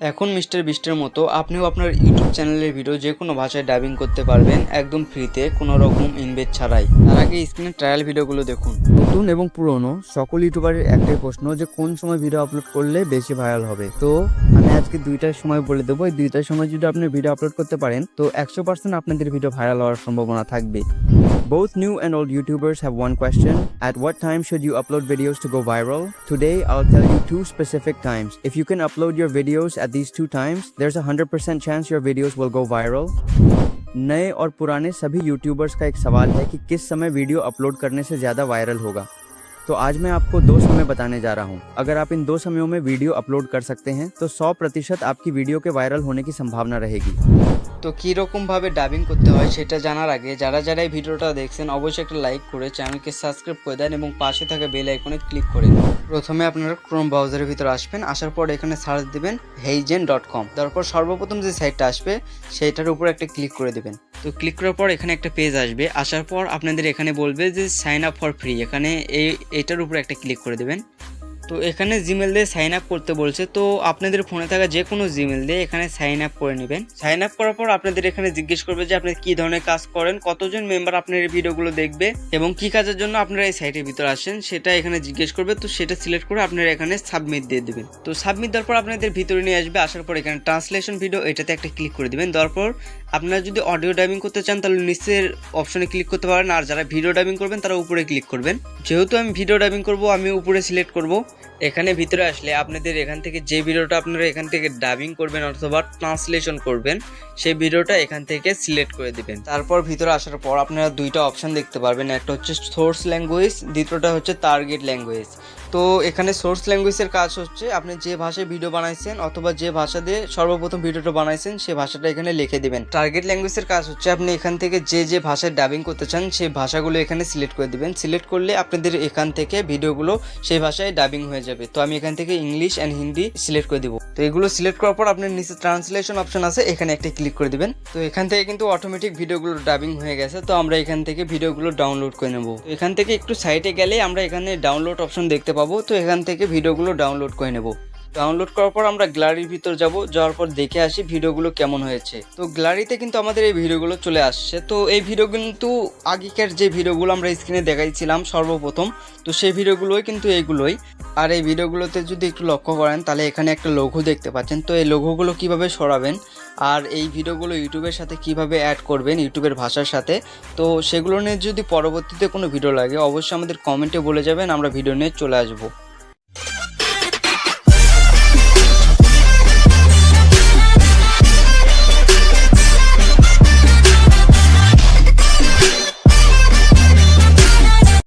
এখন মিস্টার বিস্টের মতো আপনিও আপনার ইউটিউব চ্যানেলের ভিডিও যে কোনো ভাষায় ডাবিং করতে পারবেন একদম ফ্রিতে, কোনো রকম ইনভেস্ট ছাড়াই। তার আগে স্ক্রিনে ট্রায়াল ভিডিওগুলো দেখুন। নতুন এবং পুরনো সকল ইউটিউবারের একটাই প্রশ্ন যে কোন সময় ভিডিও আপলোড করলে বেশি ভাইরাল হবে। তো আমি আজকে দুইটার সময় বলে দেবো, এই দুইটার সময় যদি আপনি ভিডিও আপলোড করতে পারেন তো 100% আপনাদের ভিডিও ভাইরাল হওয়ার সম্ভাবনা থাকবে। Both new and old YouTubers have one question: at what time should you upload videos to go viral? Today I'll tell you two specific times. If you can upload your videos at these two times, there's a 100% chance your videos will go viral. नए और पुराने सभी YouTubers का एक सवाल है कि किस समय वीडियो अपलोड करने से ज़्यादा वायरल होगा। तो आज मैं आपको दो समय बताने जा रहा हूँ। अगर आप इन दो समयों में वीडियो अपलोड कर सकते हैं तो 100% आपकी वीडियो के वायरल होने की संभावना रहेगी। তো কীরকমভাবে ডাবিং করতে হয় সেটা জানার আগে যারা যারা এই ভিডিওটা দেখছেন অবশ্যই একটা লাইক করে চ্যানেলকে সাবস্ক্রাইব করে দেন এবং পাশে থাকা বেল আইকনে ক্লিক করে দিন। প্রথমে আপনারা ক্রোম ব্রাউজারের ভিতরে আসবেন, আসার পর এখানে সার্চ দিবেন heizen.com। তারপর সর্বপ্রথম যে সাইটটা আসবে সেইটার উপর একটা ক্লিক করে দেবেন। তো ক্লিক করার পর এখানে একটা পেজ আসবে, আসার পর আপনাদের এখানে বলবে যে সাইন আপ ফর ফ্রি, এখানে এইটার উপর একটা ক্লিক করে দেবেন। তো এখানে জিমেল দিয়ে সাইন আপ করতে বলছে, তো আপনাদের ফোনে থাকা যে কোনো জিমেল দিয়ে এখানে সাইন আপ করে নেবেন। সাইন আপ করার পর আপনাদের এখানে জিজ্ঞেস করবে যে আপনি কী ধরনের কাজ করেন, কতজন মেম্বার আপনার এই ভিডিওগুলো দেখবে এবং কী কাজের জন্য আপনারা এই সাইটের ভিতরে আসেন সেটা এখানে জিজ্ঞেস করবে। তো সেটা সিলেক্ট করে আপনারা এখানে সাবমিট দিয়ে দেবেন। তো সাবমিট দেওয়ার পর আপনাদের ভিতরে নিয়ে আসবে, আসার পর এখানে ট্রান্সলেশন ভিডিও এটাতে একটা ক্লিক করে দেবেন। দেওয়ার পর আপনারা যদি অডিও ডাবিং করতে চান তাহলে নিচের অপশনে ক্লিক করতে পারেন, আর যারা ভিডিও ডাবিং করবেন তারা উপরে ক্লিক করবেন। যেহেতু আমি ভিডিও ডাবিং করব আমি উপরে সিলেক্ট করব। এখানে ভিতরে আসলে আপনাদের এখান থেকে যে ভিডিওটা আপনারা এখান থেকে ডাবিং করবেন অথবা ট্রান্সলেশন করবেন সেই ভিডিওটা এখান থেকে সিলেক্ট করে দিবেন। তারপর ভিতরে আসার পর আপনারা দুইটা অপশন দেখতে পারবেন, একটা হচ্ছে সোর্স ল্যাঙ্গুয়েজ, দ্বিতীয়টা হচ্ছে টার্গেট ল্যাঙ্গুয়েজ। তো এখানে সোর্স ল্যাঙ্গুয়েজের কাজ হচ্ছে আপনি যে ভাষায় ভিডিও বানাইছেন অথবা যে ভাষা দিয়ে সর্বপ্রথম ভিডিওটা বানাইছেন সেই ভাষাটা এখানে লিখে দিবেন। টার্গেট ল্যাঙ্গুয়েজের কাজ হচ্ছে আপনি এখান থেকে যে যে ভাষায় ডাবিং করতে চান সেই ভাষাগুলো এখানে সিলেক্ট করে দিবেন। সিলেক্ট করলে আপনাদের এখান থেকে ভিডিওগুলো সেই ভাষায় ডাবিং হয়ে যাবে। তো আমি এখান থেকে ইংলিশ অ্যান্ড হিন্দি সিলেক্ট করে দিব। তো এগুলো সিলেক্ট করার পর আপনার নিচে ট্রান্সলেশন অপশন আছে, এখানে একটা ক্লিক করে দিবেন। তো এখান থেকে কিন্তু অটোমেটিক ভিডিওগুলো ডাবিং হয়ে গেছে। তো আমরা এখান থেকে ভিডিওগুলো ডাউনলোড করে নেব। তো এখান থেকে একটু সাইটে গেলে আমরা এখানে ডাউনলোড অপশন দেখতে পাবো। তো এখান থেকে ভিডিওগুলো ডাউনলোড করে নেব। ডাউনলোড করার পর আমরা গ্যালারির ভিতর যাওয়ার পর দেখে আসি ভিডিওগুলো কেমন হয়েছে। তো গ্যালারিতে কিন্তু আমাদের এই ভিডিওগুলো চলে আসছে। তো এই ভিডিও কিন্তু আগেকার যে ভিডিওগুলো আমরা স্ক্রিনে দেখাইছিলাম সর্বপ্রথম, তো সেই ভিডিওগুলোই কিন্তু এইগুলোই। আর এই ভিডিওগুলোতে যদি একটু লক্ষ্য করেন তাহলে এখানে একটা লোগো দেখতে পাচ্ছেন। তো এই লোগোগুলো কিভাবে সরাবেন আর এই ভিডিওগুলো ইউটিউবের সাথে কিভাবে অ্যাড করবেন ইউটিউবের ভাষার সাথে, তো সেগুলো নিয়ে যদি পরবর্তীতে কোনো ভিডিও লাগে অবশ্যই আমাদের কমেন্টে বলে যাবেন, আমরা ভিডিও নিয়ে চলে আসবো।